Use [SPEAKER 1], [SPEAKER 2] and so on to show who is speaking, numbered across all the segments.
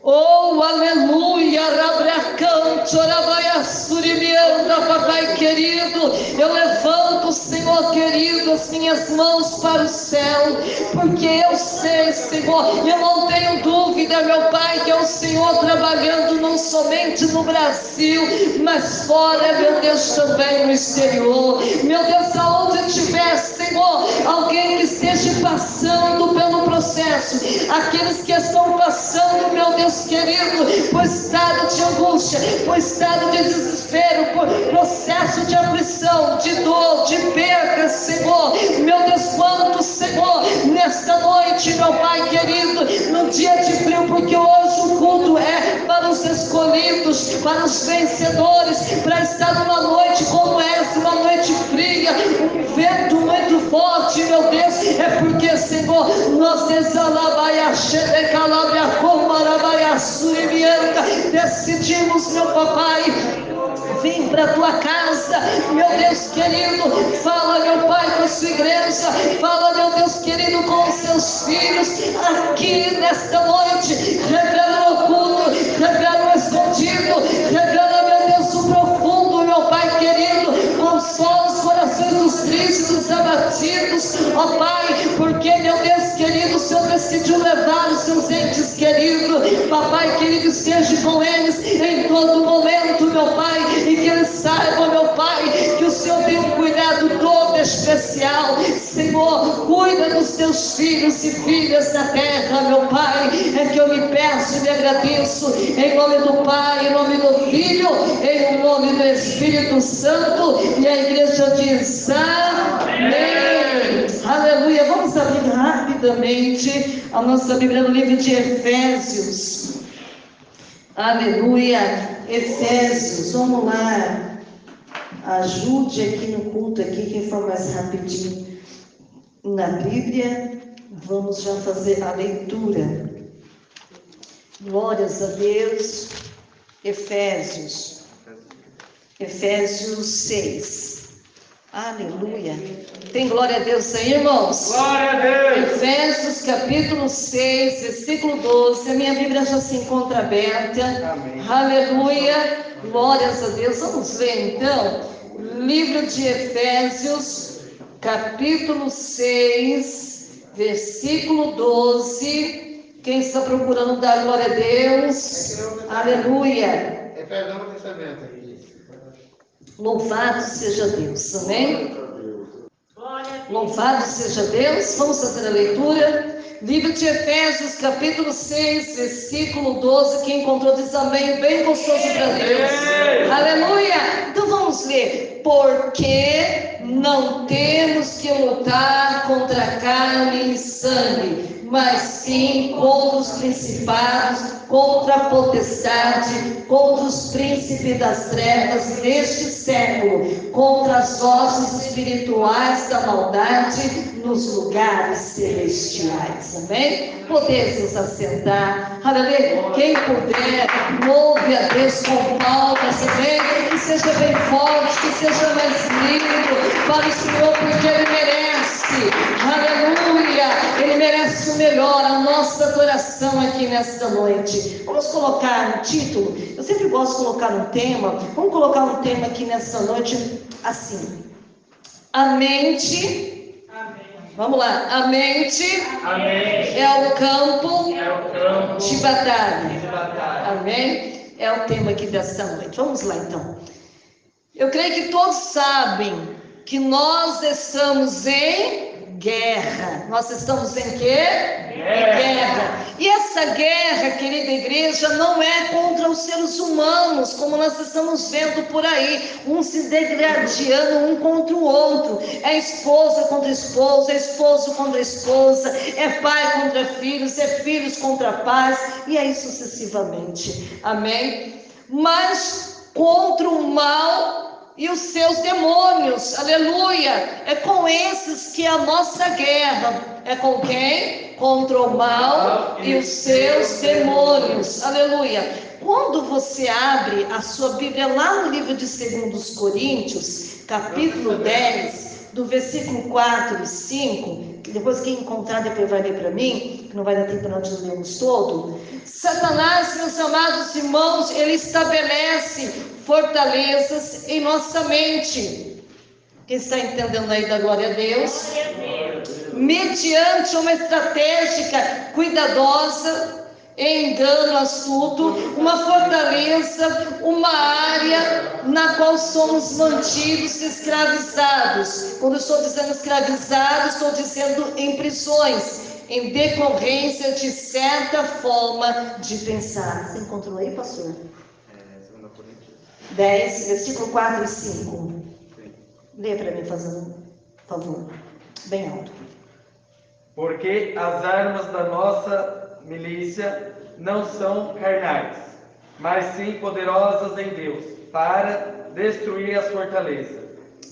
[SPEAKER 1] Oh, aleluia, rabracão, chorabaia, surimianda, papai querido, eu levanto, Senhor querido, as minhas mãos para o céu, porque eu sei, Senhor, eu não tenho dúvida, meu Pai, que é o Senhor trabalhando não somente no Brasil, mas fora, meu Deus, também no exterior. Meu Deus, aonde tiver, Senhor, alguém que esteja passando pelo processo, aqueles que estão passando, meu Deus querido, por estado de angústia, por estado de desespero, por processo de aflição, de dor, de perda, Senhor, meu Deus, quanto, Senhor, nesta noite, meu Pai querido, no dia de frio, porque hoje o culto é para os escolhidos, para os vencedores, para estar numa noite como essa, uma noite fria, um vento muito forte, meu Deus, é porque, Senhor, nós decidimos, meu papai, vim para a tua casa, meu Deus querido, fala, meu Pai, com a sua igreja, fala, meu Deus querido, com os seus filhos, aqui nesta noite, revela o oculto, revela o escondido, revela, meu Deus, o profundo, meu Pai querido, consola os corações dos tristes, dos abatidos, ó Pai, porque, meu Deus querido, o Senhor decidiu levar os seus entes queridos, papai querido, esteja com eles em todo momento, meu Pai, e que eles saibam, meu Pai, que o Senhor tem um cuidado todo especial. Senhor, cuida dos teus filhos e filhas da terra, meu Pai, é que eu me peço e me agradeço, em nome do Pai, em nome do Filho, em nome do Espírito Santo, e a igreja diz amém. Aleluia. Vamos abrir rapidamente a nossa Bíblia no livro de Efésios. Aleluia. Efésios, vamos lá. Ajude aqui no culto aqui, quem for mais rapidinho na Bíblia. Vamos já fazer a leitura. Glórias a Deus. Efésios 6. Aleluia. Tem glória a Deus aí, irmãos?
[SPEAKER 2] Glória a Deus.
[SPEAKER 1] Efésios capítulo 6, versículo 12. A minha Bíblia já se encontra aberta.
[SPEAKER 2] Amém.
[SPEAKER 1] Aleluia. Glórias a Deus. Vamos ler então. Livro de Efésios, capítulo 6, versículo 12. Quem está procurando dar glória a Deus? Aleluia.
[SPEAKER 2] É perdão do testamento aqui.
[SPEAKER 1] Louvado seja Deus, amém? Louvado seja Deus. Vamos fazer a leitura. Livro de Efésios, capítulo 6, versículo 12. Quem encontrou diz amém, bem gostoso para Deus. Aleluia. Então vamos ler. Porque não temos que lutar contra carne e sangue, mas sim contra os principados, contra a potestade, contra os príncipes das trevas deste século, contra as hostes espirituais da maldade nos lugares celestiais. Amém? Podeis nos assentar. Aleluia. Quem puder, louve a Deus com palmas. Amém? Que seja bem forte, que seja mais lindo para o Senhor, porque Ele merece. Aleluia. Ele merece o melhor, a nossa adoração aqui nesta noite. Vamos colocar um título. Eu sempre gosto de colocar um tema. Vamos colocar um tema aqui nesta noite assim: a mente. Vamos lá, a mente é o campo de batalha. Amém? É o tema aqui desta noite. Vamos lá então. Eu creio que todos sabem que nós estamos em guerra. Nós estamos em quê? Guerra. E essa guerra, querida igreja, não é contra os seres humanos, como nós estamos vendo por aí, um se degradando um contra o outro. É esposa contra esposa, é esposo contra esposa, é pai contra filhos, é filhos contra pais, e aí sucessivamente. Amém? Mas contra o mal e os seus demônios, aleluia. É com esses que a nossa guerra é com quem? Contra o mal e os seus demônios, aleluia. Quando você abre a sua Bíblia lá no livro de 2 Coríntios, capítulo 10, do versículo 4 e 5, que depois quem encontrar depois vai ler para mim, que não vai dar tempo nós de lermos todo. Satanás, meus amados irmãos, ele estabelece fortalezas em nossa mente. Quem está entendendo aí da glória a Deus? Mediante uma estratégia cuidadosa, engano astuto, uma fortaleza, uma área na qual somos mantidos escravizados. Quando estou dizendo escravizados, estou dizendo em prisões, em decorrência de certa forma de pensar. Você encontrou aí, pastor?
[SPEAKER 2] 2 Coríntios
[SPEAKER 1] 10, versículo 4 e 5. Lê para mim, fazendo favor, bem alto.
[SPEAKER 3] Porque as armas da nossa milícia não são carnais, mas sim poderosas em Deus, para destruir as fortalezas,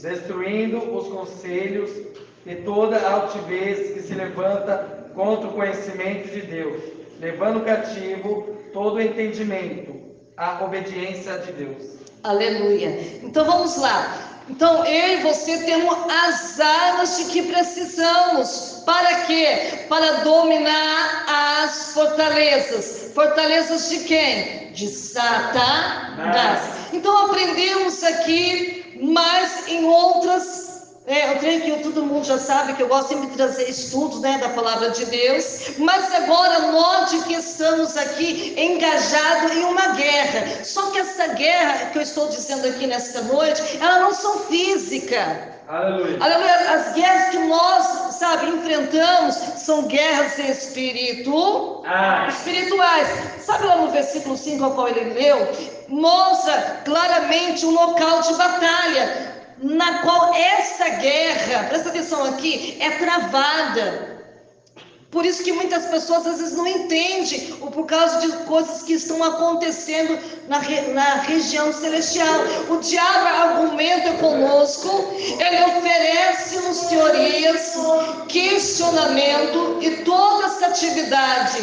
[SPEAKER 3] destruindo os conselhos e toda a altivez que se levanta contra o conhecimento de Deus, levando cativo todo o entendimento à obediência de Deus.
[SPEAKER 1] Aleluia. Então vamos lá. Então eu e você temos as armas de que precisamos. Para quê? Para dominar as fortalezas. Fortalezas de quem? De Satanás. Então aprendemos aqui, mas em outras. Eu creio que todo mundo já sabe que eu gosto sempre de trazer estudos, da palavra de Deus. Mas agora note que estamos aqui engajados em uma guerra. Só que essa guerra que eu estou dizendo aqui nesta noite, elas não são físicas.
[SPEAKER 3] Aleluia.
[SPEAKER 1] Aleluia. As guerras que nós, enfrentamos são guerras espirituais. Sabe lá no versículo 5 ao qual ele leu? Mostra claramente um local de batalha, na qual essa guerra, presta atenção aqui, é travada. Por isso que muitas pessoas às vezes não entendem, ou por causa de coisas que estão acontecendo na região celestial. O diabo argumenta conosco, ele oferece-nos teorias, questionamento, e toda essa atividade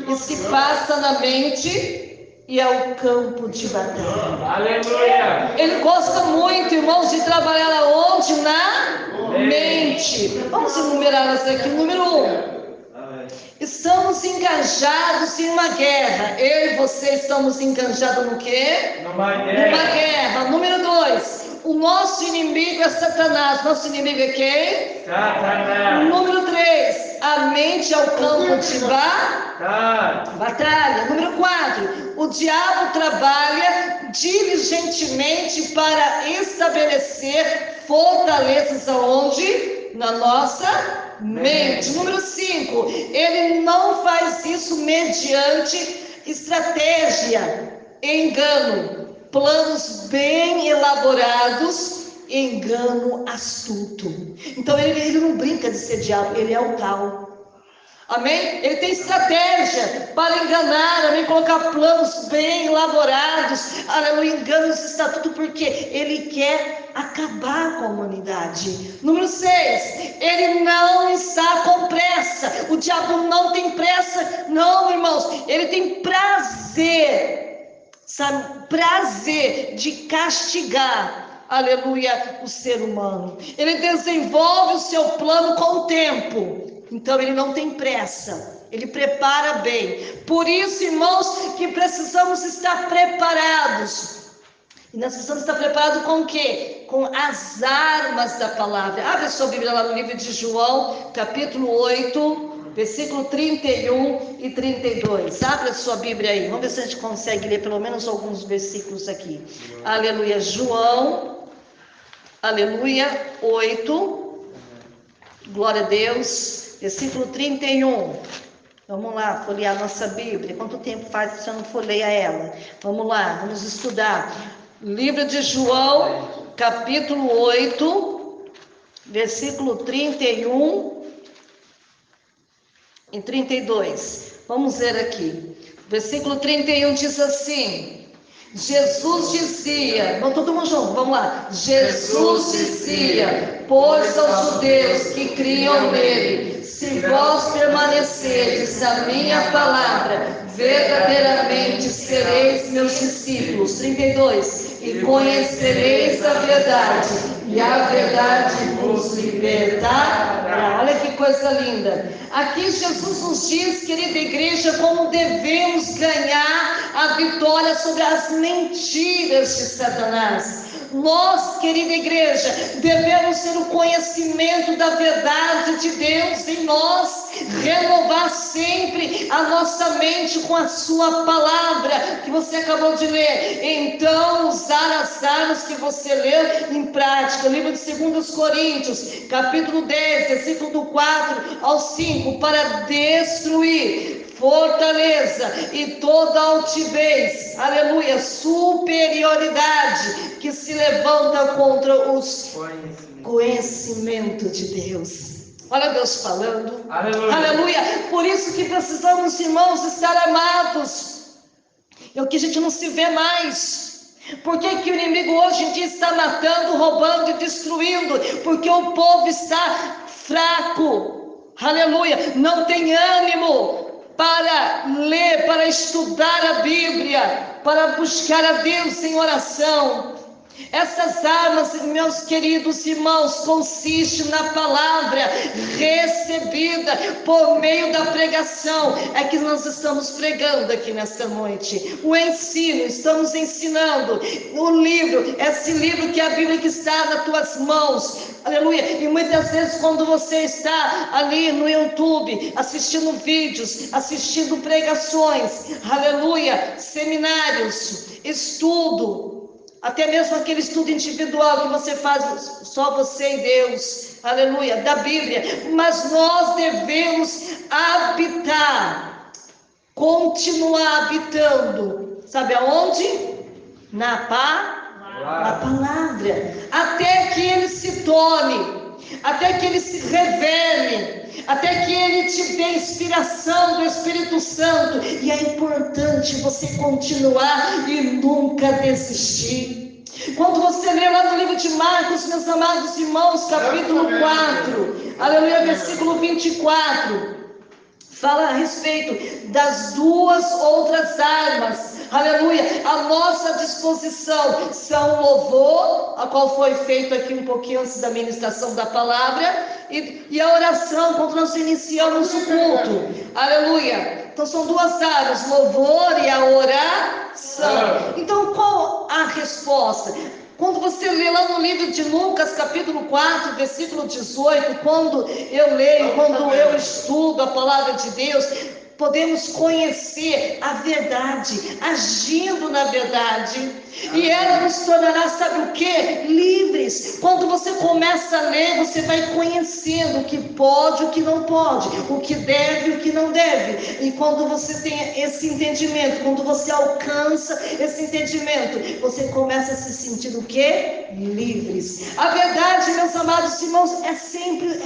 [SPEAKER 1] que se passa na mente e é o campo de batalha.
[SPEAKER 3] Aleluia!
[SPEAKER 1] Ele gosta muito, irmãos, de trabalhar aonde? Na mente. Vamos enumerá-las aqui. Número 1. Estamos engajados em uma guerra. Eu e você estamos engajados no quê?
[SPEAKER 3] Numa
[SPEAKER 1] guerra. Número 2. O nosso inimigo é Satanás. Nosso inimigo é quem?
[SPEAKER 3] Satanás.
[SPEAKER 1] Número 3. A mente é o campo de batalha. Número 4. O diabo trabalha diligentemente para estabelecer fortalezas aonde? Na nossa mente. Número 5. Ele não faz isso mediante estratégia, engano, planos bem elaborados, engano astuto. Então ele não brinca de ser diabo, ele é o tal. Amém? Ele tem estratégia para enganar, amém? Colocar planos bem elaborados, aleluia, enganos, estatuto, porque ele quer acabar com a humanidade. Número 6, ele não está com pressa. O diabo não tem pressa, não, irmãos. Ele tem prazer, prazer de castigar, aleluia, o ser humano. Ele desenvolve o seu plano com o tempo. Então ele não tem pressa, ele prepara bem. Por isso, irmãos, que precisamos estar preparados. E nós precisamos estar preparados com o quê? Com as armas da palavra. Abre a sua Bíblia lá no livro de João, capítulo 8, versículo 31 e 32. Abre a sua Bíblia aí. Vamos ver se a gente consegue ler pelo menos alguns versículos aqui. Aleluia. João, aleluia, 8. Glória a Deus. Versículo 31. Vamos lá, folhear nossa Bíblia. Quanto tempo faz que você não folheia ela? Vamos lá, vamos estudar. Livro de João, capítulo 8, versículo 31 e 32. Vamos ver aqui. Versículo 31 diz assim: Jesus dizia, vamos todo mundo junto, vamos lá. Jesus dizia, pois aos judeus que criam nele, se vós permanecerdes na minha palavra, verdadeiramente sereis meus discípulos. 32. E conhecereis a verdade, e a verdade vos libertará. Olha que coisa linda. Aqui Jesus nos diz, querida igreja, como devemos ganhar a vitória sobre as mentiras de Satanás. Nós, querida igreja, devemos ter o conhecimento da verdade de Deus em nós, renovar sempre a nossa mente com a sua palavra, que você acabou de ler. Então, usar as armas que você leu em prática. Livro de 2 Coríntios, capítulo 10, versículo do 4 ao 5, para destruir fortaleza e toda altivez, aleluia, superioridade que se levanta contra os conhecimento de Deus. Olha Deus falando, aleluia. Aleluia. Por isso que precisamos, irmãos, estar amados. É o que a gente não se vê mais. Por que que o inimigo hoje em dia está matando, roubando e destruindo? Porque o povo está fraco, aleluia, não tem ânimo para ler, para estudar a Bíblia, para buscar a Deus em oração. Essas armas, meus queridos irmãos, consistem na palavra recebida por meio da pregação. É que nós estamos pregando aqui nesta noite. O ensino, estamos ensinando. O livro, esse livro que é a Bíblia que está nas tuas mãos. Aleluia. E muitas vezes quando você está ali no YouTube, assistindo vídeos, assistindo pregações, aleluia, seminários, estudo, até mesmo aquele estudo individual que você faz, só você e Deus, aleluia, da Bíblia. Mas nós devemos habitar, continuar habitando, sabe aonde? Na palavra, até que ele se torne, até que ele se revele, até que ele te dê inspiração do Espírito Santo. E é importante você continuar e nunca desistir. Quando você lê lá no livro de Marcos, meus amados irmãos, capítulo 4, aleluia, versículo 24, fala a respeito das duas outras armas, aleluia, à nossa disposição. São o louvor, a qual foi feito aqui um pouquinho antes da ministração da palavra, e a oração, quando nós iniciamos o culto, aleluia. Então são duas armas, louvor e a oração. Então qual a resposta? Quando você lê lá no livro de Lucas, capítulo 4, versículo 18, quando eu leio, quando eu estudo a palavra de Deus, podemos conhecer a verdade, agindo na verdade, e ela nos tornará, sabe o que? Livres. Quando você começa a ler, você vai conhecendo o que pode, o que não pode, o que deve, o que não deve. E quando você tem esse entendimento, quando você alcança esse entendimento, você começa a se sentir o que? Livres. A verdade, meus amados irmãos, é sempre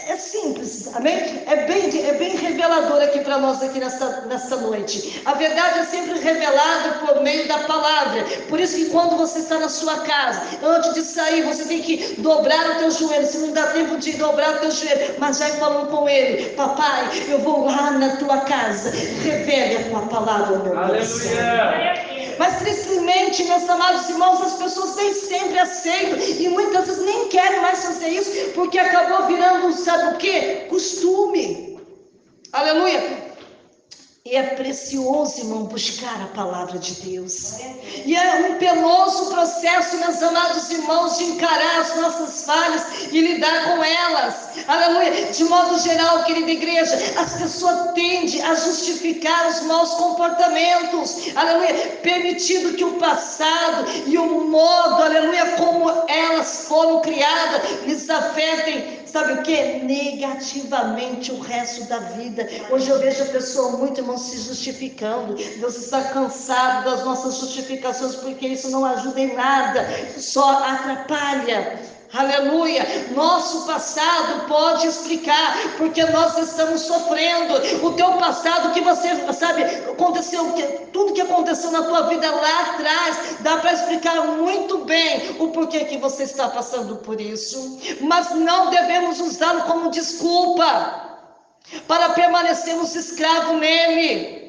[SPEAKER 1] é simples, amém? É bem revelador aqui para nós aqui nessa noite. A verdade é sempre revelada por meio da palavra. Por isso que quando você está na sua casa, antes de sair, você tem que dobrar o teu joelho. Se não dá tempo de dobrar o teu joelho, mas já falando com ele: papai, eu vou lá na tua casa, revele a tua palavra, meu coração. Mas tristemente, meus amados irmãos, as pessoas nem sempre aceitam e muitas vezes nem querem mais fazer isso, porque acabou virando, sabe o que? Costume. Aleluia. E é precioso, irmão, buscar a palavra de Deus. E é um penoso processo, meus amados irmãos, de encarar as nossas falhas e lidar com elas. Aleluia. De modo geral, querida igreja, as pessoas tendem a justificar os maus comportamentos. Aleluia. Permitindo que o passado e o modo, aleluia, como elas foram criadas, lhes afetem, sabe o que? Negativamente o resto da vida. Hoje eu vejo a pessoa muito, irmão, se justificando. Deus está cansado das nossas justificações, porque isso não ajuda em nada, só atrapalha. Aleluia. Nosso passado pode explicar porque nós estamos sofrendo. O teu passado, que você sabe, aconteceu, tudo que aconteceu na tua vida lá atrás, dá para explicar muito bem o porquê que você está passando por isso. Mas não devemos usá-lo como desculpa para permanecermos escravos nele.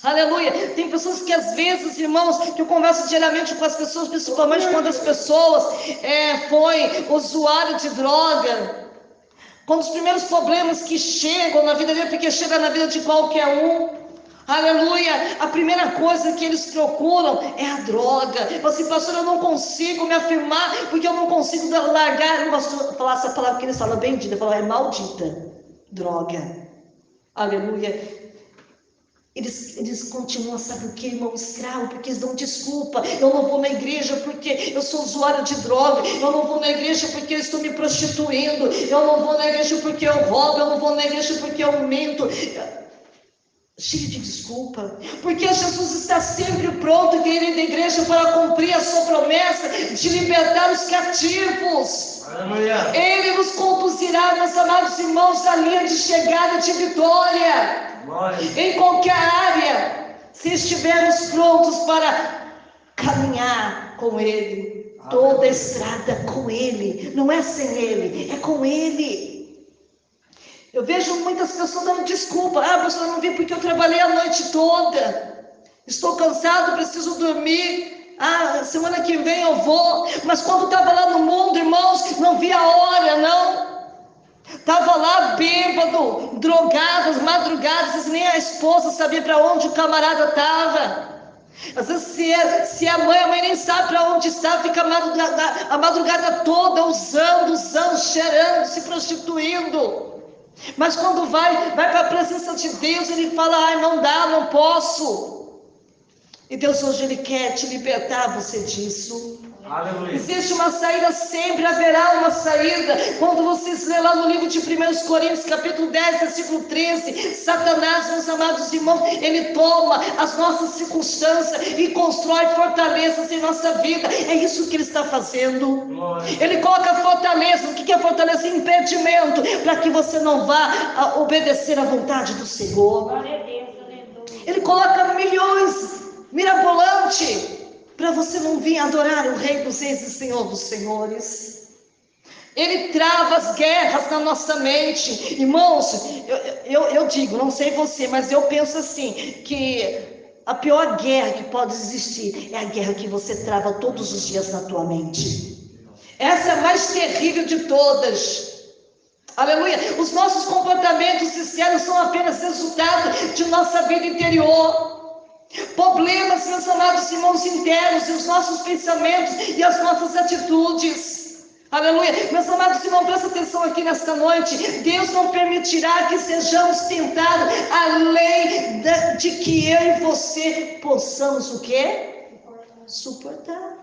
[SPEAKER 1] Aleluia. Tem pessoas que às vezes, irmãos, que eu converso diariamente com as pessoas, principalmente quando as pessoas foi usuário de droga. Quando os primeiros problemas que chegam na vida dele, porque chega na vida de qualquer um, aleluia, a primeira coisa que eles procuram é a droga. Assim, pastor, eu não consigo me afirmar, porque eu não consigo largar. Eu não gosto de falar essa palavra que eles falam bendita, falam é maldita, droga. Aleluia. Eles continuam, sabe o que, irmão? Escravo, porque eles dão desculpa. Eu não vou na igreja porque eu sou usuário de droga. Eu não vou na igreja porque eu estou me prostituindo. Eu não vou na igreja porque eu roubo. Eu não vou na igreja porque eu minto. Cheio de desculpa. Porque Jesus está sempre pronto, querido, da igreja, para cumprir a sua promessa de libertar os cativos. Aleluia. Ele nos conduzirá, meus amados irmãos, à linha de chegada de vitória. Em qualquer área, se estivermos prontos para caminhar com Ele, toda a estrada com Ele, não é sem Ele, é com Ele. Eu vejo muitas pessoas dando desculpa, pastor, eu não vim porque eu trabalhei a noite toda, estou cansado, preciso dormir, semana que vem eu vou. Mas quando estava lá no mundo, irmãos, não via a hora, não. Estava lá bêbado, drogado, as madrugadas, nem a esposa sabia para onde o camarada estava. Às vezes, se a mãe nem sabe para onde está, fica a madrugada toda usando, cheirando, se prostituindo. Mas quando vai para a presença de Deus, ele fala, não dá, não posso. E Deus hoje, Ele quer te libertar você disso. Aleluia. Existe uma saída, sempre haverá uma saída. Quando vocês lêem lá no livro de 1 Coríntios, capítulo 10, versículo 13, Satanás, meus amados irmãos, ele toma as nossas circunstâncias e constrói fortalezas em nossa vida. É isso que ele está fazendo. Glória. Ele coloca fortaleza. O que é fortaleza? Impedimento, para que você não vá obedecer à vontade do Senhor. Glória a Deus, aleluia. Ele coloca milhões mirabolante para você não vir adorar o Rei dos Reis e Senhor dos Senhores. Ele trava as guerras na nossa mente. Irmãos, eu digo, não sei você, mas eu penso assim, que a pior guerra que pode existir é a guerra que você trava todos os dias na tua mente. Essa é a mais terrível de todas. Aleluia. Os nossos comportamentos externos são apenas resultado de nossa vida interior. Problemas, meus amados irmãos, internos, e os nossos pensamentos e as nossas atitudes. Aleluia. Meus amados irmãos, presta atenção aqui nesta noite. Deus não permitirá que sejamos tentados além de que eu e você possamos o quê? Suportar.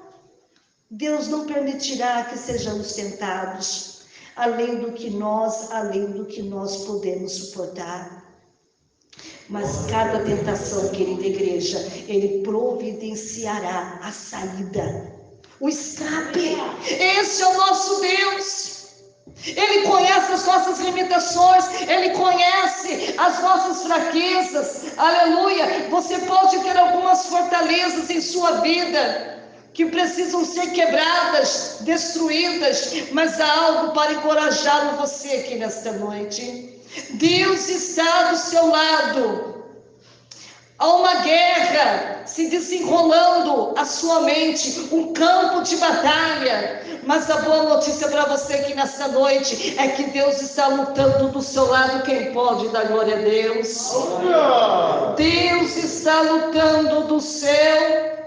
[SPEAKER 1] Deus não permitirá que sejamos tentados além do que nós podemos suportar. Mas cada tentação, querida igreja, Ele providenciará a saída, o escape. Esse é o nosso Deus. Ele conhece as nossas limitações, Ele conhece as nossas fraquezas. Aleluia. Você pode ter algumas fortalezas em sua vida que precisam ser quebradas, destruídas, mas há algo para encorajá-lo você aqui nesta noite. Deus está do seu lado. Há uma guerra se desenrolando à sua mente, um campo de batalha. Mas a boa notícia para você aqui nesta noite é que Deus está lutando do seu lado. Quem pode dar glória a Deus? Deus está lutando do seu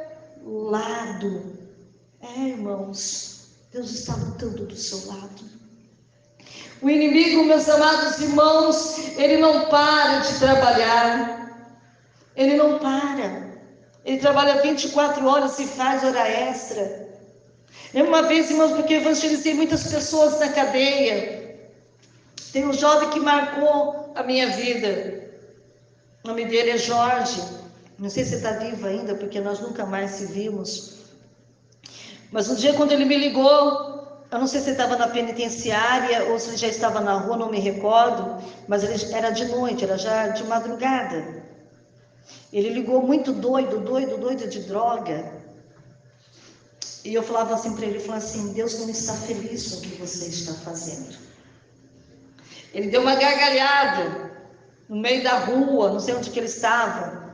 [SPEAKER 1] lado. Irmãos, Deus está lutando do seu lado. O inimigo, meus amados irmãos, ele não para de trabalhar. Ele não para. Ele trabalha 24 horas e faz hora extra. Uma vez, irmãos, porque eu evangelizei muitas pessoas na cadeia, tem um jovem que marcou a minha vida. O nome dele é Jorge. Não sei se está vivo ainda, porque nós nunca mais se vimos. Mas um dia, quando ele me ligou, Eu não sei se ele estava na penitenciária ou se ele já estava na rua, não me recordo, mas ele era de noite, era já de madrugada. Ele ligou muito doido de droga. E eu falava assim para ele, falava assim, Deus não está feliz com o que você está fazendo. Ele deu uma gargalhada no meio da rua, não sei onde que ele estava.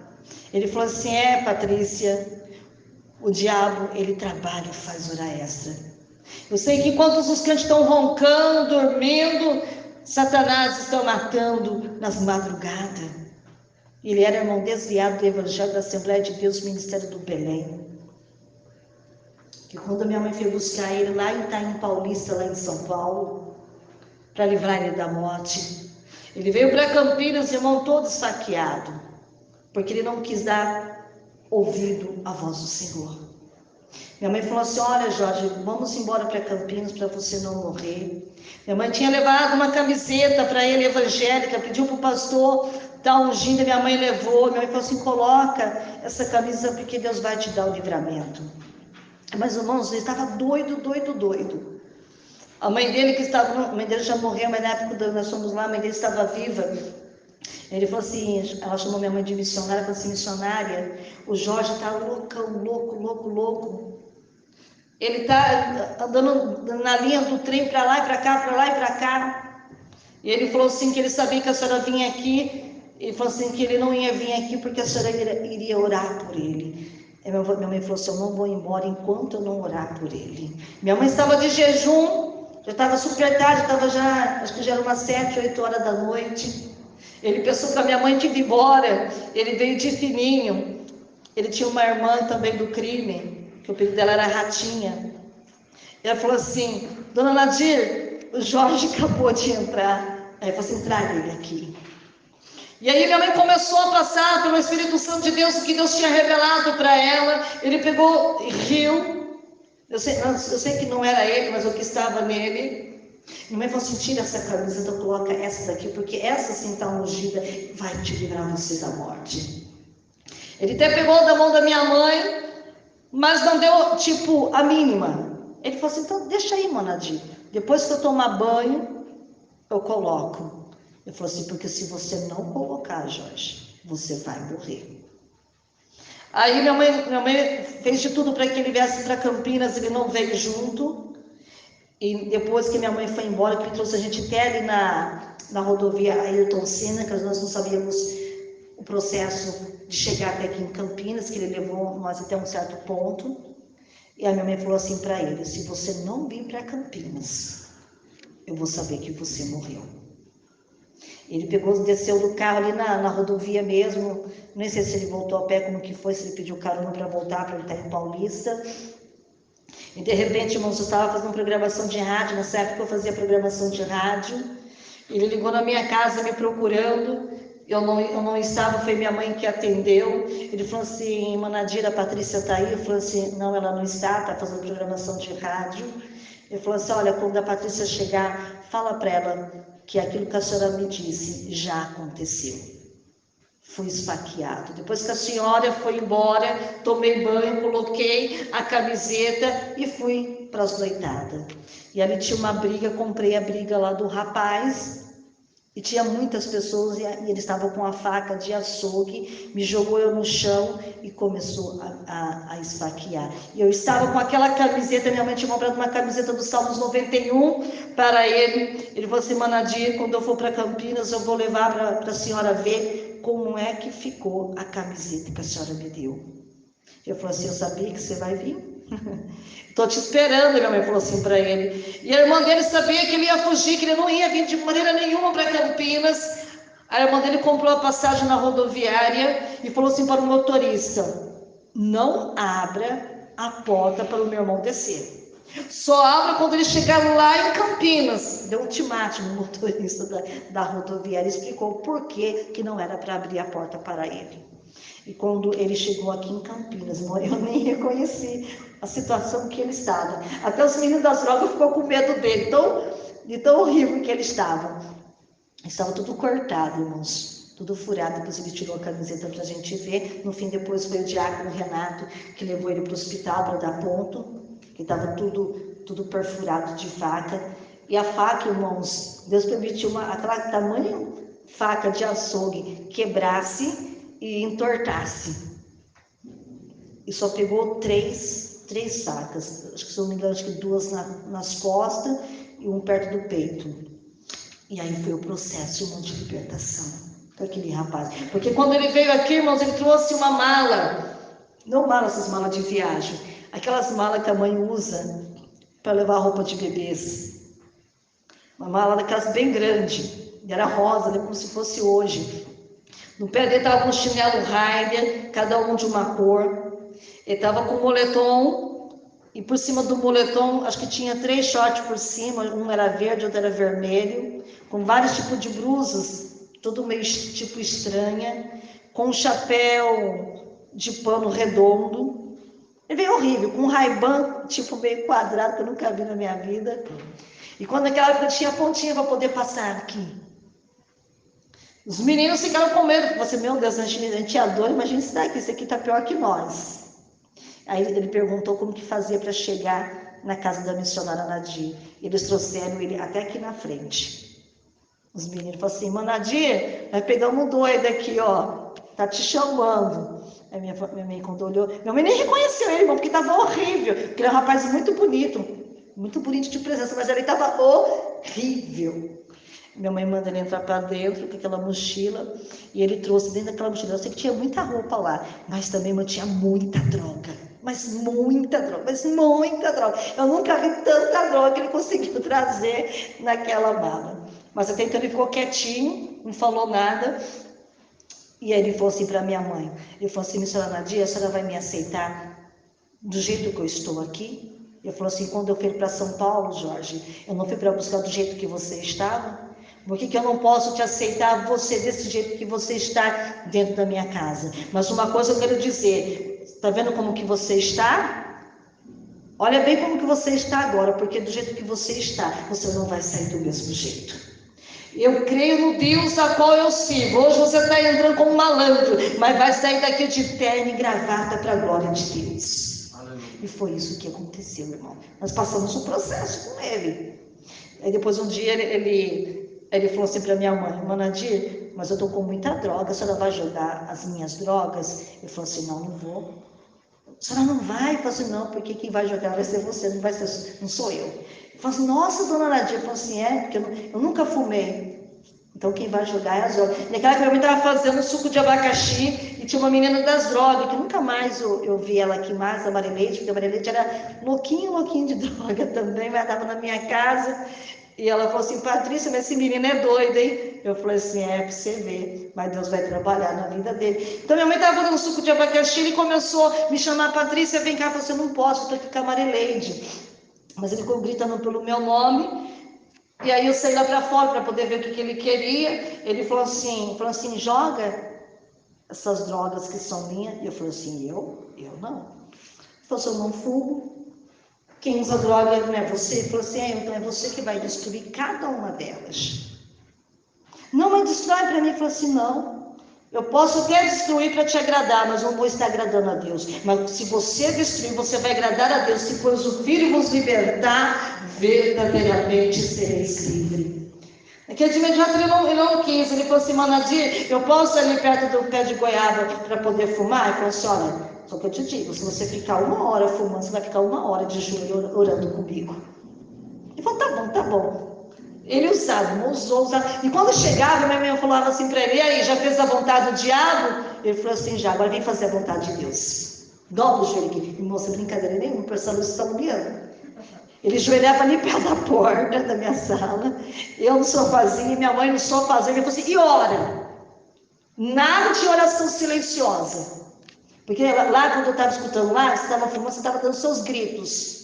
[SPEAKER 1] Ele falou assim, Patrícia, o diabo, ele trabalha e faz hora extra. Eu sei que enquanto os crentes estão roncando, dormindo, Satanás está matando nas madrugadas. Ele era irmão desviado do Evangelho da Assembleia de Deus, Ministério do Belém. Que quando a minha mãe foi buscar ele lá em Itaim Paulista, lá em São Paulo, para livrar ele da morte, ele veio para Campinas, irmão, todo esfaqueado, porque ele não quis dar ouvido à voz do Senhor. Minha mãe falou assim, olha Jorge, vamos embora para Campinas para você não morrer. Minha mãe tinha levado uma camiseta para ele evangélica, pediu para o pastor dar ungindo, minha mãe levou. Minha mãe falou assim, coloca essa camisa porque Deus vai te dar o livramento. Mas irmãos, ele estava doido. A mãe dele a mãe dele já morreu, mas na época nós fomos lá, a mãe dele estava viva. Ele falou assim, ela chamou minha mãe de missionária, falou assim, missionária, o Jorge está loucão, louco. Ele está andando na linha do trem para lá e para cá. E ele falou assim que ele sabia que a senhora vinha aqui. E falou assim que ele não ia vir aqui porque a senhora iria orar por ele. E minha mãe falou assim, eu não vou embora enquanto eu não orar por ele. Minha mãe estava de jejum, já estava super tarde, acho que já era umas 7, 8 horas da noite. Ele pensou que a minha mãe tinha ido embora. Ele veio de fininho. Ele tinha uma irmã também do crime, que o apelido dela era Ratinha. Ela falou assim, dona Nadir, o Jorge acabou de entrar. Aí eu falei assim, traga ele aqui. E aí minha mãe começou a passar pelo Espírito Santo de Deus, o que Deus tinha revelado para ela. Ele pegou e riu. Eu sei que não era ele, mas o que estava nele. Minha mãe falou assim, tira essa camisa, então coloca essa daqui, porque essa sim está ungida, vai te livrar você da morte. Ele até pegou da mão da minha mãe, mas não deu, tipo, a mínima. Ele falou assim, então deixa aí, Monadir. Depois que eu tomar banho, eu coloco. Ele falou assim, porque se você não colocar, Jorge, você vai morrer. Aí minha mãe fez de tudo para que ele viesse para Campinas, ele não veio junto. E depois que minha mãe foi embora, que trouxe a gente até ali na rodovia Ayrton Senna, que nós não sabíamos o processo de chegar até aqui em Campinas, que ele levou nós até um certo ponto. E a minha mãe falou assim para ele, se você não vir para Campinas, eu vou saber que você morreu. Ele pegou, desceu do carro ali na rodovia mesmo, nem sei se ele voltou a pé, como que foi, se ele pediu carona para voltar, para ele estar em Paulista. E de repente, irmãos, eu estava fazendo programação de rádio, nessa época eu fazia programação de rádio. Ele ligou na minha casa me procurando, eu não estava, foi minha mãe que atendeu. Ele falou assim, Manadira, a Patrícia está aí? Eu falei assim, não, ela não está fazendo programação de rádio. Ele falou assim, olha, quando a Patrícia chegar, fala para ela que aquilo que a senhora me disse já aconteceu. Fui esfaqueado. Depois que a senhora foi embora, tomei banho, coloquei a camiseta e fui para as noitadas. E ali tinha uma briga, comprei a briga lá do rapaz, e tinha muitas pessoas, e ele estava com a faca de açougue, me jogou eu no chão e começou a esfaquear. E eu estava com aquela camiseta, minha mãe tinha comprado uma camiseta do Salmos 91 para ele. Ele falou assim, Manadir, quando eu for para Campinas, eu vou levar para a senhora ver como é que ficou a camiseta que a senhora me deu. Eu falei assim, eu sabia que você vai vir. Estou te esperando, minha mãe falou assim para ele. E a irmã dele sabia que ele ia fugir, que ele não ia vir de maneira nenhuma para Campinas. A irmã dele comprou a passagem na rodoviária e falou assim para o motorista, não abra a porta para o meu irmão descer. Só abra quando ele chegar lá em Campinas. Deu um ultimátum no motorista da rodoviária, explicou o porquê que não era para abrir a porta para ele. E quando ele chegou aqui em Campinas, eu nem reconheci a situação que ele estava. Até os meninos das drogas ficou com medo dele, de tão horrível que ele estava. Estava tudo cortado, irmãos, tudo furado. Depois ele tirou a camiseta para a gente ver. No fim, depois foi o diácono Renato que levou ele para o hospital para dar ponto, que estava tudo tudo perfurado de faca. E a faca, irmãos, Deus permitiu aquela tamanho faca de açougue quebrasse e entortasse. E só pegou três facas. Acho que, se não me engano, acho que 2 nas costas e 1 perto do peito. E aí foi o processo, irmão, de libertação daquele rapaz. Porque quando ele veio aqui, irmãos, ele trouxe uma mala. Não mala, essas malas de viagem. Aquelas malas que a mãe usa para levar roupa de bebês. Uma mala daquelas bem grande. E era rosa, né, como se fosse hoje. No pé dele estava com um chinelo Raider, cada um de uma cor. Ele estava com um moletom. E por cima do moletom, acho que tinha 3 shorts por cima. Um era verde, outro era vermelho. Com vários tipos de blusas. Tudo meio tipo estranha. Com um chapéu de pano redondo. Ele veio horrível, com um Ray-Ban, tipo meio quadrado, que eu nunca vi na minha vida. E quando naquela época tinha pontinha para poder passar aqui. Os meninos ficaram com medo, porque você, meu Deus, a gente adora, imagina isso daqui, isso aqui está pior que nós. Aí ele perguntou como que fazia para chegar na casa da missionária Nadir. Eles trouxeram ele até aqui na frente. Os meninos falaram assim, Mãe Nadir, nós pegamos um doido aqui, ó, tá te chamando. Aí minha mãe, quando olhou, minha mãe nem reconheceu ele, irmão, porque estava horrível, porque ele é um rapaz muito bonito de presença, mas ele estava horrível. Minha mãe manda ele entrar para dentro com aquela mochila, e ele trouxe dentro daquela mochila, eu sei que tinha muita roupa lá, mas também tinha muita droga, mas muita droga. Eu nunca vi tanta droga que ele conseguiu trazer naquela mala. Mas até então ele ficou quietinho, não falou nada. E aí ele falou assim para minha mãe, ele falou assim, missionária Nadir, a senhora vai me aceitar do jeito que eu estou aqui? Ele falou assim, quando eu fui para São Paulo, Jorge, eu não fui para buscar do jeito que você estava? Por que eu não posso te aceitar você desse jeito que você está dentro da minha casa? Mas uma coisa eu quero dizer, está vendo como que você está? Olha bem como que você está agora, porque do jeito que você está, você não vai sair do mesmo jeito. Eu creio no Deus a qual eu sirvo. Hoje você está entrando como malandro, mas vai sair daqui de terno e gravata para a glória de Deus. Aleluia. E foi isso que aconteceu, irmão. Nós passamos um processo com ele. Aí depois um dia ele falou assim para minha mãe, Mãe Nadir, mas eu estou com muita droga, a senhora vai jogar as minhas drogas? Eu falei assim, não vou. A senhora não vai? Eu falei assim, não, porque quem vai jogar vai ser você, não sou eu. Eu falei assim, nossa, dona Nadir, eu falei assim, porque eu nunca fumei. Então quem vai jogar é as drogas. Naquela época eu estava fazendo suco de abacaxi e tinha uma menina das drogas, que nunca mais eu vi ela aqui mais, a Marileide, porque a Marileide era louquinho de droga também, mas estava na minha casa. E ela falou assim, Patrícia, mas esse menino é doido, hein? Eu falei assim, para você ver, mas Deus vai trabalhar na vida dele. Então minha mãe estava fazendo suco de abacaxi, ele começou a me chamar, Patrícia, vem cá, eu falei assim, eu não posso, eu estou aqui com a Marileide. Mas ele ficou gritando pelo meu nome, e aí eu saí lá para fora para poder ver o que ele queria. Ele falou assim, joga essas drogas que são minhas. E eu falei assim, eu não. Ele falou assim, eu não fumo. Quem usa droga não é você? Ele falou assim, então é você que vai destruir cada uma delas. Não, mas destrói para mim. Ele falou assim, não. Eu posso até destruir para te agradar, mas não vou estar agradando a Deus. Mas se você destruir, você vai agradar a Deus. Se pois o Filho vos libertar, verdadeiramente sereis livres. Naquele de imediato ele não quis. Ele falou assim, Mãe Nadir, eu posso ir ali perto do pé de goiaba para poder fumar? Ele falou assim, olha, só que eu te digo, se você ficar 1 hora fumando, você vai ficar 1 hora de joelho orando comigo. Ele falou, tá bom. Ele usava. E quando chegava, minha mãe falava assim para ele, e aí, já fez a vontade do diabo? Ele falou assim, já, agora vem fazer a vontade de Deus. Dobra o joelho aqui. E moça, brincadeira nenhuma, o pessoal está olhando. Ele joelhava ali perto da porta da minha sala, eu no sofazinho, e minha mãe no sofazinho. Ele falou assim, e ora? Nada de oração silenciosa. Porque lá quando eu estava escutando lá, você estava fumando, você estava dando seus gritos.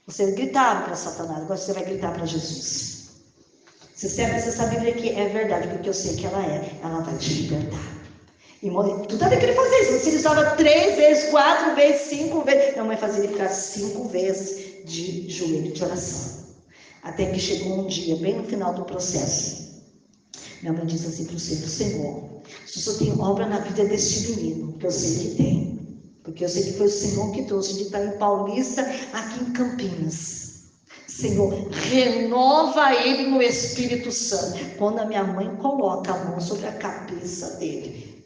[SPEAKER 1] Você gritava para Satanás, agora você vai gritar para Jesus. Você sabe que é verdade, porque eu sei que ela vai te libertar. E tu tá vendo que ele fazia isso? Você usava 3 vezes, 4 vezes, 5 vezes. Minha mãe fazia ele ficar 5 vezes de joelho de oração. Até que chegou um dia, bem no final do processo. Minha mãe disse assim para o Senhor, se o Senhor tem obra na vida deste menino, que eu sei que tem, Porque eu sei que foi o Senhor que trouxe de Itaim Paulista aqui em Campinas. Senhor, renova ele no Espírito Santo. Quando a minha mãe coloca a mão sobre a cabeça dele,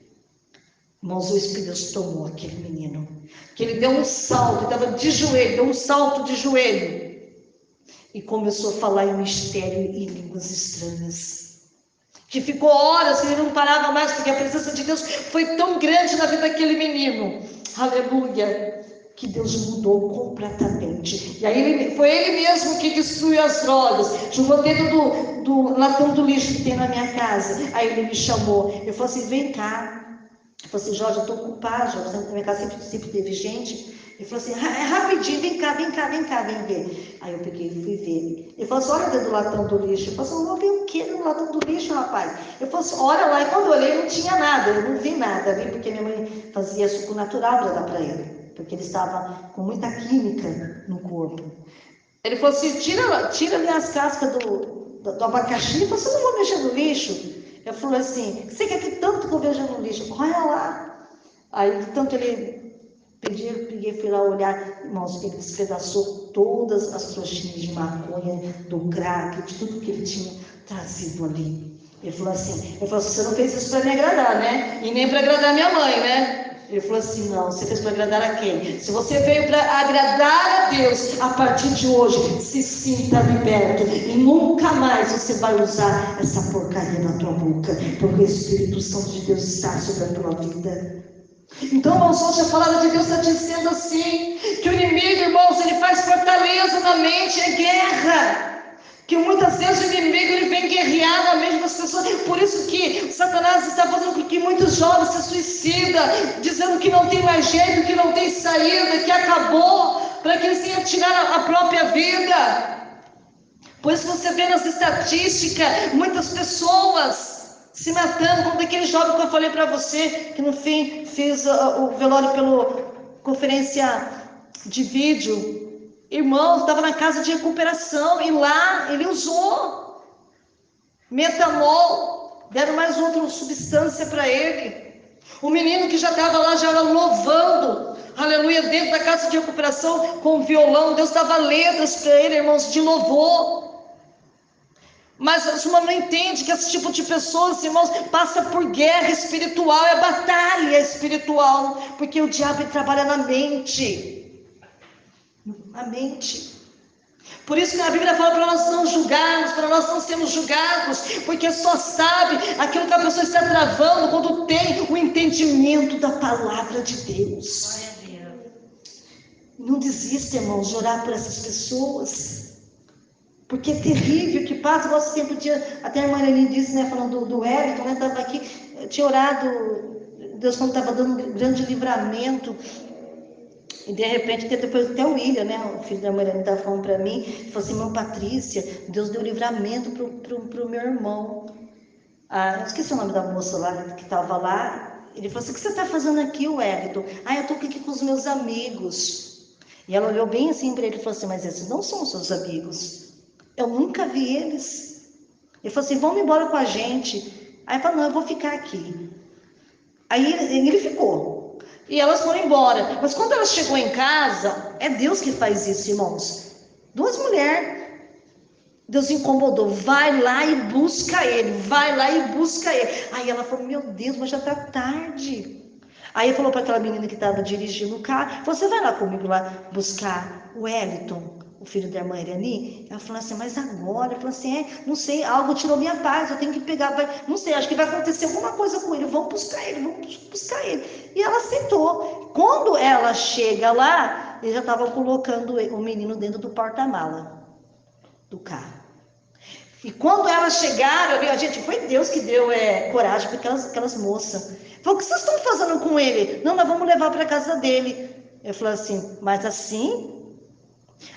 [SPEAKER 1] irmãos, o Espírito Deus tomou aquele menino, que ele deu um salto, ele estava de joelho, deu um salto de joelho, e começou a falar em mistério e línguas estranhas, que ficou horas que ele não parava mais, porque a presença de Deus foi tão grande na vida daquele menino, aleluia, que Deus mudou completamente. E aí foi ele mesmo que destruiu as drogas, jogou dentro do latão do lixo que tem na minha casa. Aí ele me chamou, eu falei assim, vem cá. Eu falei assim, Jorge, eu estou ocupado, Jorge, na minha casa sempre teve gente. Ele falou assim, é rapidinho, vem cá, vem ver. Aí eu peguei e fui ver. Ele falou assim, olha dentro do latão do lixo. Eu falei assim, eu vou ver o que no latão do lixo, rapaz? Eu falei assim, olha lá. E quando eu olhei, não tinha nada, eu não vi nada ali, porque minha mãe fazia suco natural para dar para ele, porque ele estava com muita química no corpo. Ele falou assim, tira ali as cascas do abacaxi. Eu falei assim, eu não vou mexer no lixo. Eu falei assim, você quer que tanto que eu veja no lixo? Olha lá. Aí, tanto ele peguei, fui lá olhar, irmãos, ele despedaçou todas as trouxinhas de maconha, do crack, de tudo que ele tinha trazido ali. Ele falou assim, você não fez isso para me agradar, né? E nem para agradar minha mãe, né? Ele falou assim, não, você fez para agradar a quem? Se você veio para agradar a Deus, a partir de hoje, se sinta liberto. E nunca mais você vai usar essa porcaria na tua boca, porque o Espírito Santo de Deus está sobre a tua vida. Então, irmãos, hoje a palavra de Deus está dizendo assim, que o inimigo, irmãos, ele faz fortaleza na mente, é guerra. Que muitas vezes o inimigo ele vem guerrear na mente das pessoas. Por isso que Satanás está fazendo com que muitos jovens se suicidam, dizendo que não tem mais jeito, que não tem saída, que acabou, para que eles tenham tirar a própria vida. Por isso você vê nas estatísticas muitas pessoas se matando, como daquele jovem que eu falei para você, que no fim fez o velório pela conferência de vídeo. Irmão, estava na casa de recuperação e lá ele usou metanol, deram mais outra substância para ele. O menino que já estava lá, já louvando, aleluia, dentro da casa de recuperação com violão, Deus dava letras para ele, irmãos, de louvor. Mas a sua não entende que esse tipo de pessoas, irmãos, passa por guerra espiritual, é batalha espiritual, porque o diabo trabalha na mente. Na mente. Por isso que a Bíblia fala para nós não julgarmos, para nós não sermos julgados, porque só sabe aquilo que a pessoa está travando quando tem o entendimento da palavra de Deus. Não desista, irmãos, de orar por essas pessoas, porque é terrível o que passa. Nosso tempo dia, até a irmã Helene disse, né, falando do Wellington, né, estava aqui, eu tinha orado, Deus quando estava dando um grande livramento. E de repente, depois até o William, né, o filho da Mariana, estava falando para mim, ele falou assim, irmã Patrícia, Deus deu livramento pro meu irmão. Eu esqueci o nome da moça lá, que estava lá. Ele falou assim, o que você está fazendo aqui, Wellington? Eu estou aqui com os meus amigos. E ela olhou bem assim para ele e falou assim, mas esses não são seus amigos. Eu nunca vi eles. Ele falou assim, vamos embora com a gente. Aí ele falou, não, eu vou ficar aqui. Aí ele ficou. E elas foram embora. Mas quando ela chegou em casa, é Deus que faz isso, irmãos. Duas mulheres. Deus incomodou. Vai lá e busca ele. Vai lá e busca ele. Aí ela falou, meu Deus, mas já está tarde. Aí ele falou para aquela menina que estava dirigindo o carro, você vai lá comigo lá buscar o Wellington, o filho da irmã Irani? Ela falou assim, mas agora? Ela falou assim, não sei, algo tirou minha paz, eu tenho que pegar, não sei, acho que vai acontecer alguma coisa com ele, vamos buscar ele. E ela aceitou. Quando ela chega lá, ele já estava colocando o menino dentro do porta-mala do carro. E quando elas chegaram, a gente, foi Deus que deu coragem para aquelas moças. Falou, o que vocês estão fazendo com ele? Não, nós vamos levar para a casa dele. Eu falei assim, mas assim...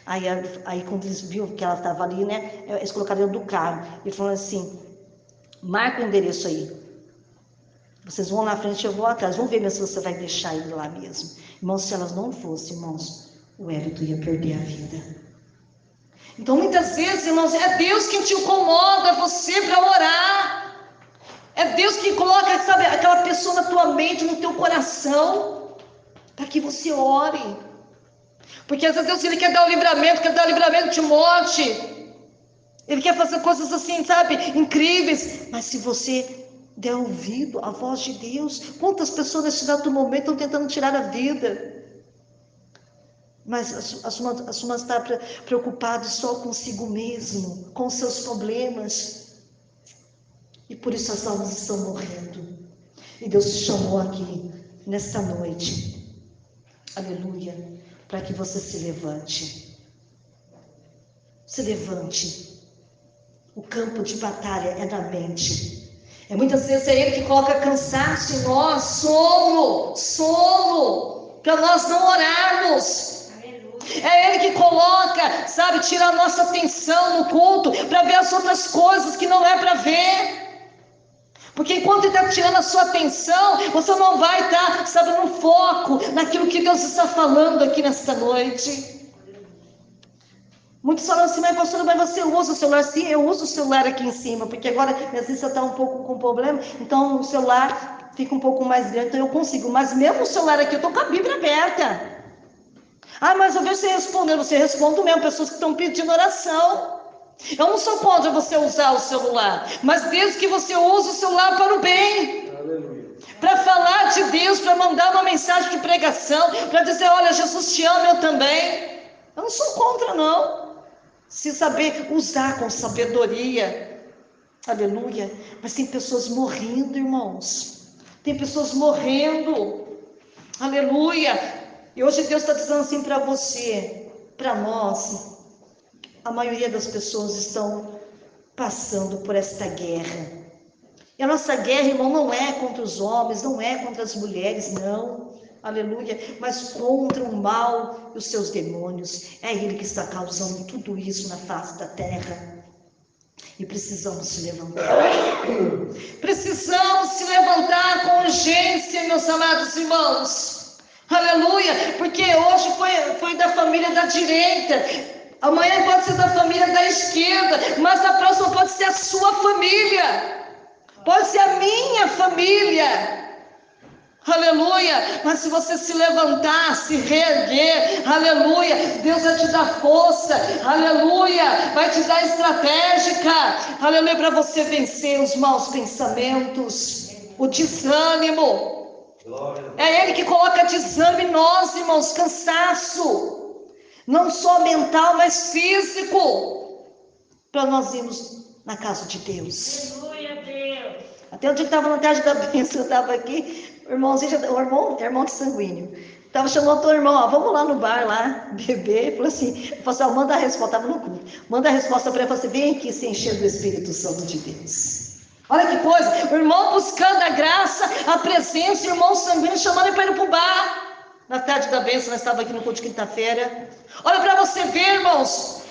[SPEAKER 1] Aí quando eles viram que ela estava ali, né, eles colocaram dentro do carro. Ele falou assim, marca o endereço aí. Vocês vão lá na frente, eu vou atrás. Vamos ver se você vai deixar ele lá mesmo. Irmãos, se elas não fossem, irmãos, o Wellington ia perder a vida. Então, muitas vezes, irmãos, é Deus quem te incomoda você para orar. É Deus que coloca, sabe, aquela pessoa na tua mente, no teu coração. para que você ore. Porque às vezes Deus, Ele quer dar o livramento de morte. Ele quer fazer coisas assim, sabe, incríveis. Mas se você der ouvido à voz de Deus, quantas pessoas nesse exato momento estão tentando tirar a vida? Mas a sua está preocupada só consigo mesmo, com seus problemas. E por isso as almas estão morrendo. E Deus te chamou aqui, nesta noite, aleluia, para que você se levante. Se levante. O campo de batalha é na mente. Muitas vezes é Ele que coloca cansaço em nós, sono, para nós não orarmos. É Ele que coloca, sabe, tira a nossa atenção no culto, para ver as outras coisas que não é para ver. Porque enquanto Ele está tirando a sua atenção, você não vai estar, sabe, no foco, naquilo que Deus está falando aqui nesta noite. Muitos falam assim, mas pastora, mas você usa o celular? Sim, eu uso o celular aqui em cima, porque agora minha vista está um pouco com problema, então o celular fica um pouco mais grande, então eu consigo. Mas mesmo o celular aqui, eu estou com a Bíblia aberta. Ah, mas eu vejo você respondendo. Você responde mesmo, pessoas que estão pedindo oração. Eu não sou contra você usar o celular, mas desde que você use o celular para o bem. Para falar de Deus, para mandar uma mensagem de pregação, para dizer, olha, Jesus te ama, eu também. Eu não sou contra, não. Se saber usar com sabedoria, aleluia. Mas tem pessoas morrendo, irmãos. Tem pessoas morrendo, aleluia. E hoje Deus está dizendo assim para você, para nós. A maioria das pessoas estão passando por esta guerra. E a nossa guerra, irmão, não é contra os homens, não é contra as mulheres, não. Aleluia, mas contra o mal e os seus demônios. É Ele que está causando tudo isso na face da terra. E precisamos se levantar. Precisamos se levantar com urgência, meus amados irmãos. Aleluia, porque hoje foi da família da direita. Amanhã pode ser da família da esquerda. Mas a próxima pode ser a sua família. Pode ser a minha família. Aleluia, mas se você se levantar, se reerguer, aleluia, Deus vai te dar força, aleluia, vai te dar estratégica, aleluia, para você vencer os maus pensamentos, o desânimo. É Ele que coloca desânimo em nós, irmãos, cansaço, não só mental, mas físico, para nós irmos na casa de Deus. Aleluia, Deus. Até o dia que estava na tarde da bênção, eu estava aqui. O irmão de sanguíneo, estava chamando o teu irmão, ó, vamos lá no bar, lá, beber. Ele falou assim, manda a resposta, estava no culto, manda a resposta para ele, falou assim, vem aqui se encher do Espírito Santo de Deus. Olha que coisa, o irmão buscando a graça, a presença, o irmão sanguíneo chamando ele para ir para o bar. Na tarde da bênção, nós estávamos aqui no culto de quinta-feira. Olha para você ver, irmãos,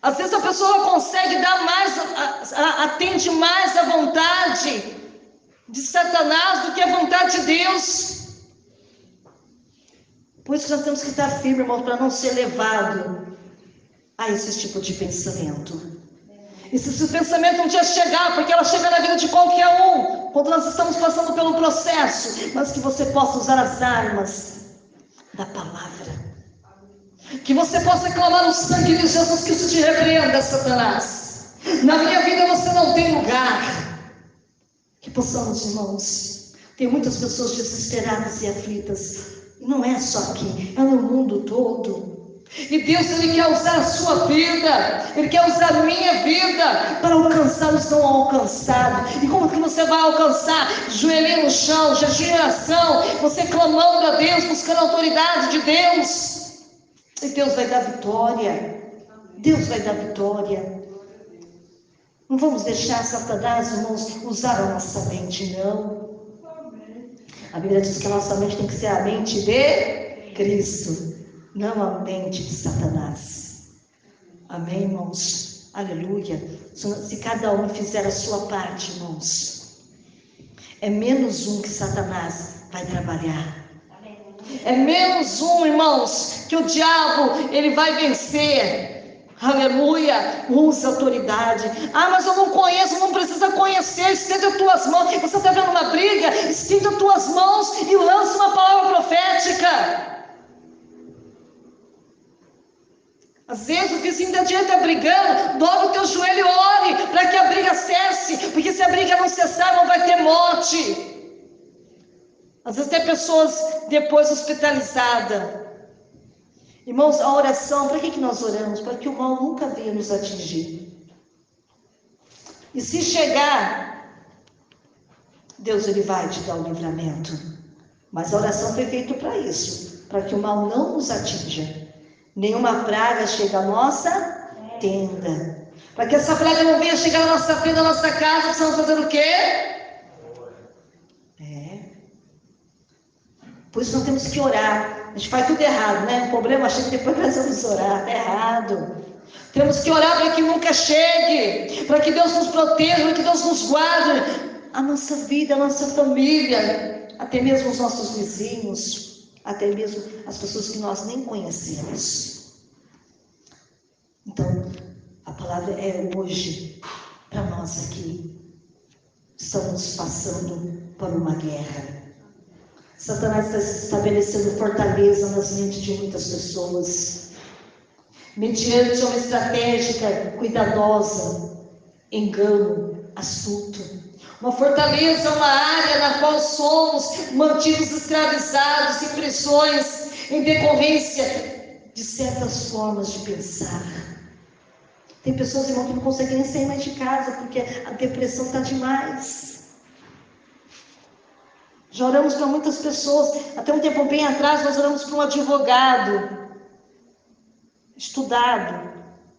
[SPEAKER 1] às vezes a pessoa consegue dar mais, atende mais à vontade de Satanás do que a vontade de Deus. Por isso nós temos que estar firmes, irmãos, para não ser levado a esse tipo de pensamento. E se esse pensamento um dia chegar, porque ela chega na vida de qualquer um, quando nós estamos passando pelo processo, mas que você possa usar as armas da palavra, que você possa clamar o sangue de Jesus, que isso te repreenda, Satanás. Na minha vida você não tem lugar. Que possamos, irmãos, tem muitas pessoas desesperadas e aflitas, e não é só aqui, é no mundo todo. E Deus, Ele quer usar a sua vida, Ele quer usar a minha vida para alcançar os não alcançados. E como que você vai alcançar? Joelhinho no chão, jejum e oração, você clamando a Deus, buscando a autoridade de Deus. E Deus vai dar vitória. Deus vai dar vitória. Não vamos deixar Satanás, irmãos, usar a nossa mente, não. A Bíblia diz que a nossa mente tem que ser a mente de Cristo, não a mente de Satanás. Amém, irmãos? Aleluia. Se cada um fizer a sua parte, irmãos, é menos um que Satanás vai trabalhar. É menos um, irmãos, que o diabo, ele vai vencer. Aleluia, use autoridade. Ah, mas eu não conheço, não precisa conhecer. Estende as tuas mãos. Você está vendo uma briga? Estende as tuas mãos e lança uma palavra profética. Às vezes o vizinho da direita está brigando, dobra o teu joelho e ore para que a briga cesse, porque se a briga não cessar, não vai ter morte. Às vezes tem pessoas depois hospitalizadas. Irmãos, a oração, para que nós oramos? Para que o mal nunca venha nos atingir. E se chegar, Deus ele vai te dar o livramento. Mas a oração foi feita para isso, para que o mal não nos atinja. Nenhuma praga chega à nossa tenda. Para que essa praga não venha chegar na nossa tenda, na nossa casa, precisamos fazer o quê? Por isso nós temos que orar. A gente faz tudo errado, né? O problema é que depois nós vamos orar. Está errado. Temos que orar para que nunca chegue, para que Deus nos proteja, para que Deus nos guarde, a nossa vida, a nossa família, até mesmo os nossos vizinhos, até mesmo as pessoas que nós nem conhecemos. Então, a palavra é hoje para nós aqui. Estamos passando por uma guerra. Satanás está estabelecendo fortaleza nas mentes de muitas pessoas, mediante uma estratégia cuidadosa, engano, astuto. Uma fortaleza é uma área na qual somos mantidos escravizados em prisões, em decorrência de certas formas de pensar. Tem pessoas, irmão, que não conseguem nem sair mais de casa, porque a depressão está demais. Já oramos para muitas pessoas. Até um tempo bem atrás, nós oramos para um advogado, estudado.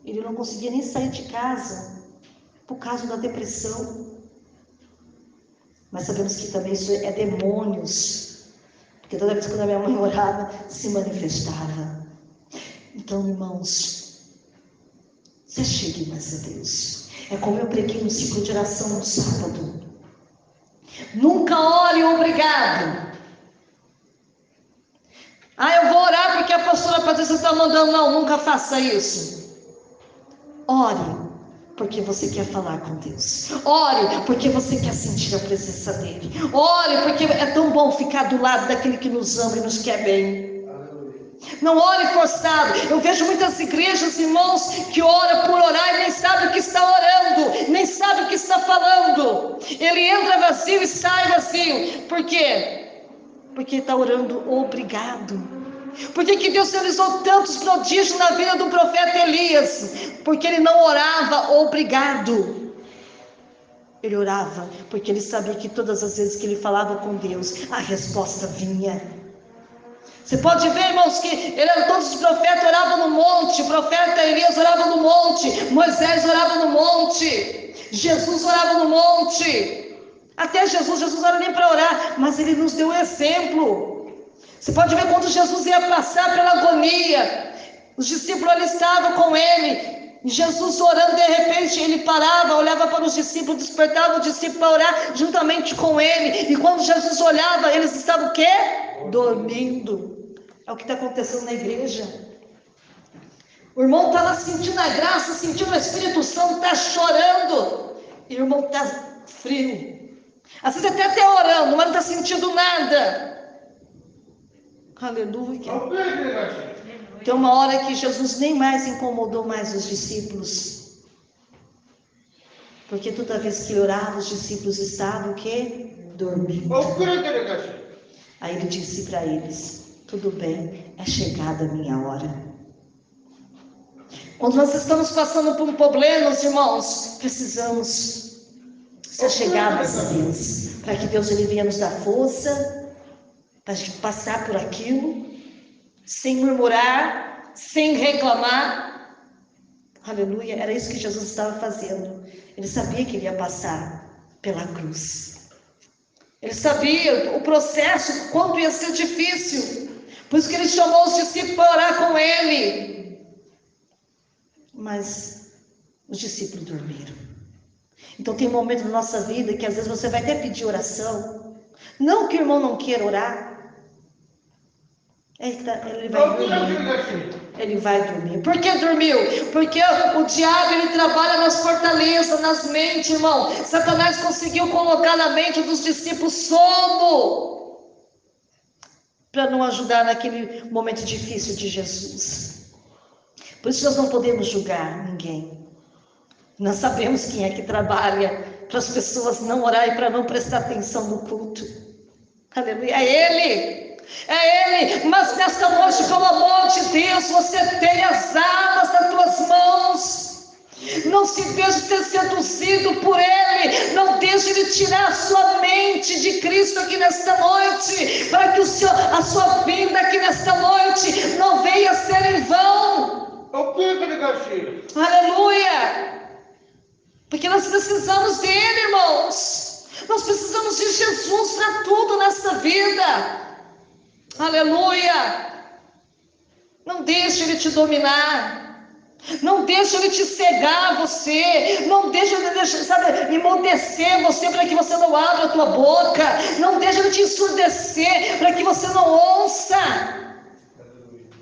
[SPEAKER 1] Ele não conseguia nem sair de casa, por causa da depressão. Mas sabemos que também isso é demônios, porque toda vez que a minha mãe orava, se manifestava. Então, irmãos, se chegue mais a Deus. É como eu preguei no ciclo de oração no sábado. Nunca ore obrigado. Ah, eu vou orar porque a pastora Patrícia está mandando. Não, nunca faça isso. Ore porque você quer falar com Deus. Ore porque você quer sentir a presença dele. Ore porque é tão bom ficar do lado daquele que nos ama e nos quer bem. Não ore forçado. Eu vejo muitas igrejas, irmãos, que oram por orar e nem sabe o que está orando, nem sabe o que está falando. Ele entra vazio e sai vazio. Por quê? Porque está orando obrigado. Por que Deus realizou tantos prodígios na vida do profeta Elias? Porque ele não orava obrigado. Ele orava porque ele sabia que todas as vezes que ele falava com Deus, a resposta vinha. Você pode ver, irmãos, que todos os profetas oravam no monte. O profeta Elias orava no monte, Moisés orava no monte, Jesus orava no monte. Até Jesus não era nem para orar, mas ele nos deu um exemplo. Você pode ver quando Jesus ia passar pela agonia, os discípulos ali estavam com ele, e Jesus orando, de repente ele parava, olhava para os discípulos, despertava o discípulo para orar juntamente com ele, e quando Jesus olhava, eles estavam o quê? Dormindo. É o que está acontecendo na igreja. O irmão está lá sentindo a graça, sentindo o Espírito Santo, está chorando, e o irmão está frio. Às vezes até orando, mas não está sentindo nada. Aleluia. Tem uma hora que Jesus nem mais incomodou mais os discípulos, porque toda vez que ele orava, os discípulos estavam o quê? Dormindo. Aí ele disse para eles: tudo bem, é chegada a minha hora. Quando nós estamos passando por problemas, irmãos, precisamos ser chegados a Deus, para que Deus ele venha nos dar força para a gente passar por aquilo, sem murmurar, sem reclamar. Aleluia, era isso que Jesus estava fazendo. Ele sabia que ele ia passar pela cruz. Ele sabia o processo, quanto ia ser difícil. Por isso que ele chamou os discípulos para orar com ele. Mas os discípulos dormiram. Então tem um momento na nossa vida que às vezes você vai até pedir oração. Não que o irmão não queira orar. Ele vai dormir. ele vai dormir. Por que dormiu? Porque o diabo, ele trabalha nas fortalezas, nas mentes, irmão. Satanás conseguiu colocar na mente dos discípulos sono, para não ajudar naquele momento difícil de Jesus. Por isso nós não podemos julgar ninguém. Nós sabemos quem é que trabalha para as pessoas não orarem, para não prestar atenção no culto. Aleluia, é Ele, mas nesta noite, pelo amor de Deus, você tem as armas nas tuas mãos. Não se deixe ser seduzido por Ele, não deixe Ele tirar a sua mente de Cristo aqui nesta noite, para que a sua vinda aqui nesta noite não venha ser em vão. Aleluia, porque nós precisamos dele, irmãos. Nós precisamos de Jesus para tudo nesta vida. Aleluia. Não deixe ele te dominar. Não deixe ele te cegar você. Não deixe ele, sabe, emudecer você para que você não abra a tua boca. Não deixe ele te ensurdecer para que você não ouça.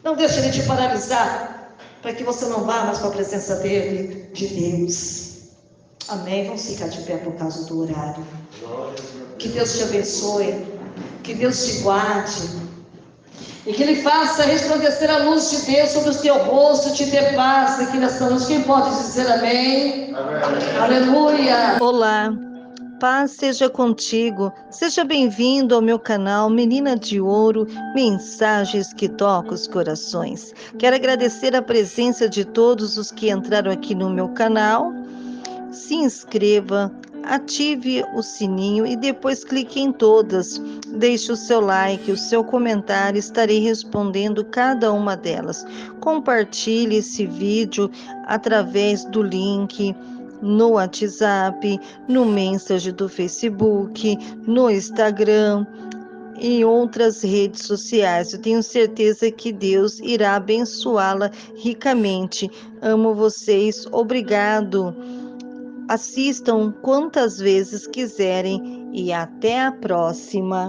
[SPEAKER 1] Não deixe ele te paralisar para que você não vá mais para a presença dele, de Deus. Amém? Vamos ficar de pé por causa do horário. Que Deus te abençoe. Que Deus te guarde. E que Ele faça resplandecer a luz de Deus sobre o teu rosto, te dê paz aqui nesta noite. Quem pode dizer amém? Amém. Aleluia.
[SPEAKER 4] Olá, paz seja contigo. Seja bem-vindo ao meu canal Menina de Ouro, mensagens que tocam os corações. Quero agradecer a presença de todos os que entraram aqui no meu canal. Se inscreva, ative o sininho e depois clique em todas. Deixe o seu like, o seu comentário, estarei respondendo cada uma delas. Compartilhe esse vídeo através do link no WhatsApp, no Messenger do Facebook, no Instagram e outras redes sociais. Eu tenho certeza que Deus irá abençoá-la ricamente. Amo vocês. Obrigado. Assistam quantas vezes quiserem e até a próxima.